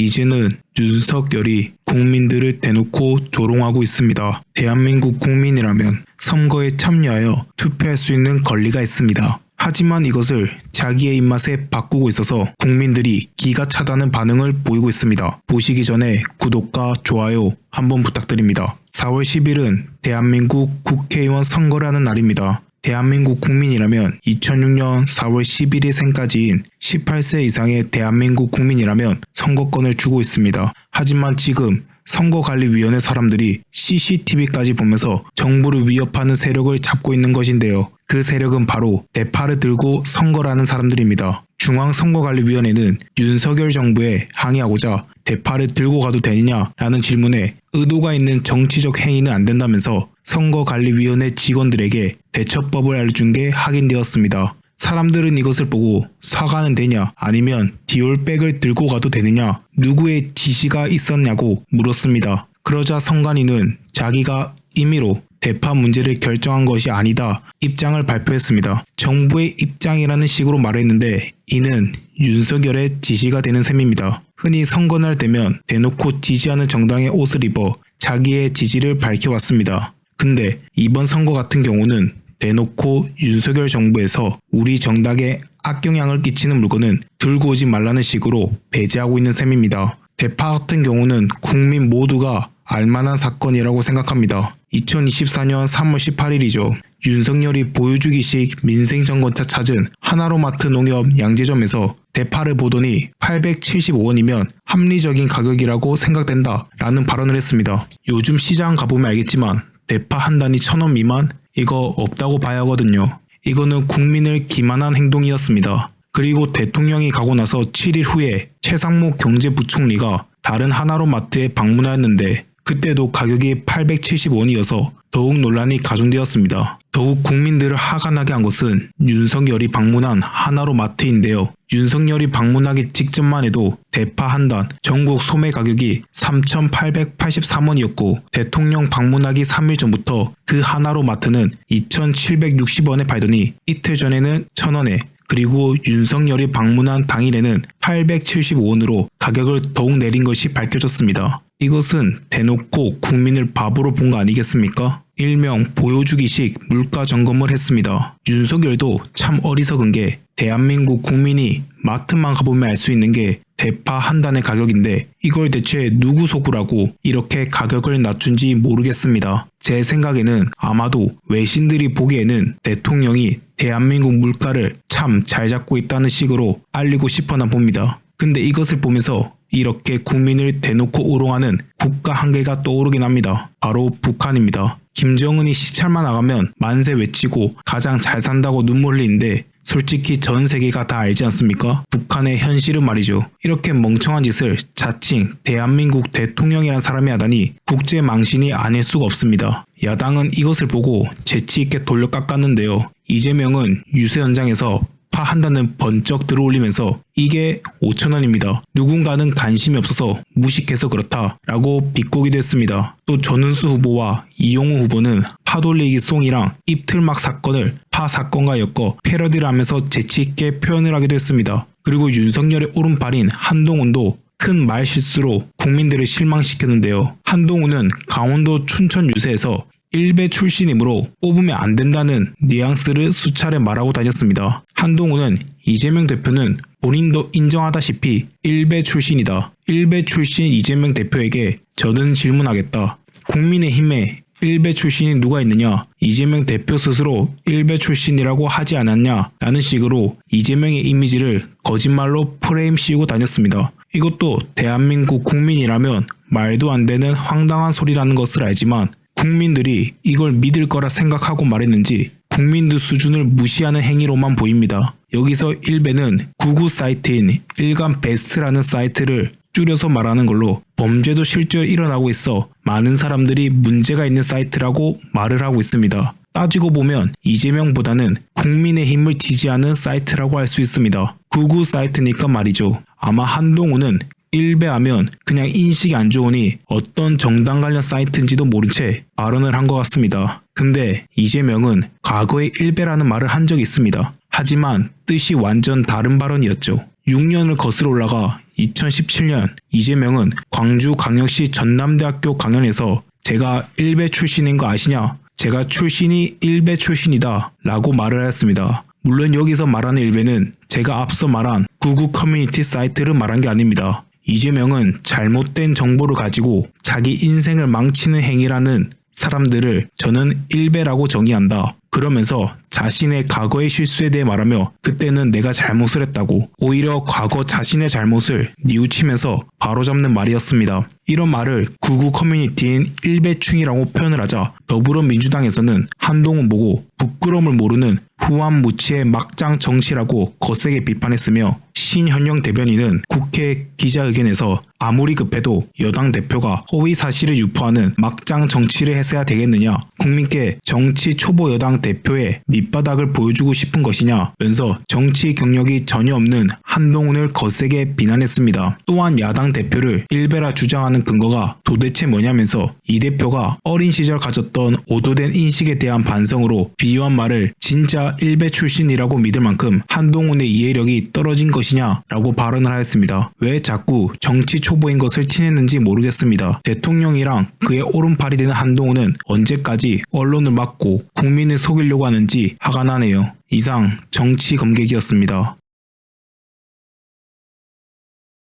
이제는 윤석열이 국민들을 대놓고 조롱하고 있습니다. 대한민국 국민이라면 선거에 참여하여 투표할 수 있는 권리가 있습니다. 하지만 이것을 자기의 입맛에 바꾸고 있어서 국민들이 기가 차다는 반응을 보이고 있습니다. 보시기 전에 구독과 좋아요 한번 부탁드립니다. 4월 10일은 대한민국 국회의원 선거를 하는 날입니다. 대한민국 국민이라면 2006년 4월 11일 생까지인 18세 이상의 대한민국 국민이라면 선거권을 주고 있습니다. 하지만 지금 선거관리위원회 사람들이 CCTV까지 보면서 정부를 위협하는 세력을 잡고 있는 것인데요. 그 세력은 바로 대파를 들고 선거를 하는 사람들입니다. 중앙선거관리위원회는 윤석열 정부에 항의하고자 대파를 들고 가도 되느냐라는 질문에 의도가 있는 정치적 행위는 안 된다면서 선거관리위원회 직원들에게 대처법을 알려준 게 확인되었습니다. 사람들은 이것을 보고 사과는 되냐 아니면 디올백을 들고 가도 되느냐 누구의 지시가 있었냐고 물었습니다. 그러자 선관위는 자기가 임의로 대파 문제를 결정한 것이 아니다 입장을 발표했습니다. 정부의 입장이라는 식으로 말했는데 이는 윤석열의 지시가 되는 셈입니다. 흔히 선거날 되면 대놓고 지지하는 정당의 옷을 입어 자기의 지지를 밝혀왔습니다. 근데 이번 선거 같은 경우는 대놓고 윤석열 정부에서 우리 정당에 악영향을 끼치는 물건은 들고 오지 말라는 식으로 배제하고 있는 셈입니다. 대파 같은 경우는 국민 모두가 알만한 사건이라고 생각합니다. 2024년 3월 18일이죠. 윤석열이 보여주기식 민생정권차 찾은 하나로마트 농협 양재점에서 대파를 보더니 875원이면 합리적인 가격이라고 생각된다 라는 발언을 했습니다. 요즘 시장 가보면 알겠지만 대파 한 단위 1,000원 미만? 이거 없다고 봐야 하거든요. 이거는 국민을 기만한 행동이었습니다. 그리고 대통령이 가고 나서 7일 후에 최상무 경제부총리가 다른 하나로마트에 방문하였는데 그때도 가격이 875원이어서 더욱 논란이 가중되었습니다. 더욱 국민들을 화가 한 것은 윤석열이 방문한 하나로마트인데요. 윤석열이 방문하기 직전만 해도 대파 한 단 전국 소매 가격이 3,883원이었고 대통령 방문하기 3일 전부터 그 하나로마트는 2,760원에 팔더니 이틀 전에는 1,000원에 그리고 윤석열이 방문한 당일에는 875원으로 가격을 더욱 내린 것이 밝혀졌습니다. 이것은 대놓고 국민을 바보로 본 거 아니겠습니까? 일명 보여주기식 물가 점검을 했습니다. 윤석열도 참 어리석은 게 대한민국 국민이 마트만 가보면 알 수 있는 게 대파 한 단의 가격인데 이걸 대체 누구 속으라고 이렇게 가격을 낮춘지 모르겠습니다. 제 생각에는 아마도 외신들이 보기에는 대통령이 대한민국 물가를 참 잘 잡고 있다는 식으로 알리고 싶어나 봅니다. 근데 이것을 보면서 이렇게 국민을 대놓고 우롱하는 국가 한 개가 떠오르긴 합니다. 바로 북한입니다. 김정은이 시찰만 나가면 만세 외치고 가장 잘 산다고 눈물 흘리는데 솔직히 전 세계가 다 알지 않습니까? 북한의 현실은 말이죠. 이렇게 멍청한 짓을 자칭 대한민국 대통령이란 사람이 하다니 국제 망신이 아닐 수가 없습니다. 야당은 이것을 보고 재치있게 돌려 깎았는데요. 이재명은 유세 현장에서 파 한 단을 번쩍 들어올리면서 이게 5,000원입니다. 누군가는 관심이 없어서 무식해서 그렇다 라고 비꼬기도 했습니다. 또 전은수 후보와 이용우 후보는 파돌리기 송이랑 입틀막 사건을 파 사건과 엮어 패러디를 하면서 재치있게 표현을 하기도 했습니다. 그리고 윤석열의 오른팔인 한동훈도 큰 말실수로 국민들을 실망시켰는데요. 한동훈은 강원도 춘천 유세에서 일베 출신이므로 뽑으면 안 된다는 뉘앙스를 수차례 말하고 다녔습니다. 한동훈은 이재명 대표는 본인도 인정하다시피 일베 출신이다. 일베 출신 이재명 대표에게 저는 질문하겠다. 국민의힘에 일베 출신이 누가 있느냐? 이재명 대표 스스로 일베 출신이라고 하지 않았냐? 라는 식으로 이재명의 이미지를 거짓말로 프레임 씌우고 다녔습니다. 이것도 대한민국 국민이라면 말도 안 되는 황당한 소리라는 것을 알지만 국민들이 이걸 믿을 거라 생각하고 말했는지 국민들 수준을 무시하는 행위로만 보입니다. 여기서 일베는 구구 사이트인 일간베스트라는 사이트를 줄여서 말하는 걸로 범죄도 실제로 일어나고 있어 많은 사람들이 문제가 있는 사이트라고 말을 하고 있습니다. 따지고 보면 이재명보다는 국민의힘을 지지하는 사이트라고 할 수 있습니다. 구구 사이트니까 말이죠. 아마 한동훈은 일베하면 그냥 인식이 안 좋으니 어떤 정당 관련 사이트인지도 모른 채 발언을 한 것 같습니다. 근데 이재명은 과거에 일베라는 말을 한 적이 있습니다. 하지만 뜻이 완전 다른 발언이었죠. 6년을 거슬러 올라가 2017년 이재명은 광주광역시 전남대학교 강연에서 제가 일베 출신인 거 아시냐? 제가 출신이 일베 출신이다 라고 말을 하였습니다. 물론 여기서 말하는 일베는 제가 앞서 말한 구구 커뮤니티 사이트를 말한 게 아닙니다. 이재명은 잘못된 정보를 가지고 자기 인생을 망치는 행위라는 사람들을 저는 일베라고 정의한다. 그러면서 자신의 과거의 실수에 대해 말하며 그때는 내가 잘못을 했다고 오히려 과거 자신의 잘못을 뉘우치면서 바로잡는 말이었습니다. 이런 말을 구구 커뮤니티인 일베충이라고 표현을 하자 더불어민주당에서는 한동훈 보고 부끄러움을 모르는 후한무치의 막장 정치라고 거세게 비판했으며 신현영 대변인은 국회 기자회견에서 아무리 급해도 여당 대표가 허위 사실을 유포하는 막장 정치를 했어야 되겠느냐, 국민께 정치 초보 여당 대표의 밑바닥을 보여주고 싶은 것이냐면서 정치 경력이 전혀 없는 한동훈을 거세게 비난했습니다. 또한 야당 대표를 일베라 주장하는 근거가 도대체 뭐냐면서 이 대표가 어린 시절 가졌던 오도된 인식에 대한 반성으로 비유한 말을 진짜 일베 출신이라고 믿을 만큼 한동훈의 이해력이 떨어진 것이냐라고 발언을 하였습니다. 왜 자꾸 정치 초보인 것을 티냈는지 모르겠습니다. 대통령이랑 그의 오른팔이 되는 한동훈은 언제까지 언론을 막고 국민을 속이려고 하는지 화가 나네요. 이상 정치 검객이었습니다.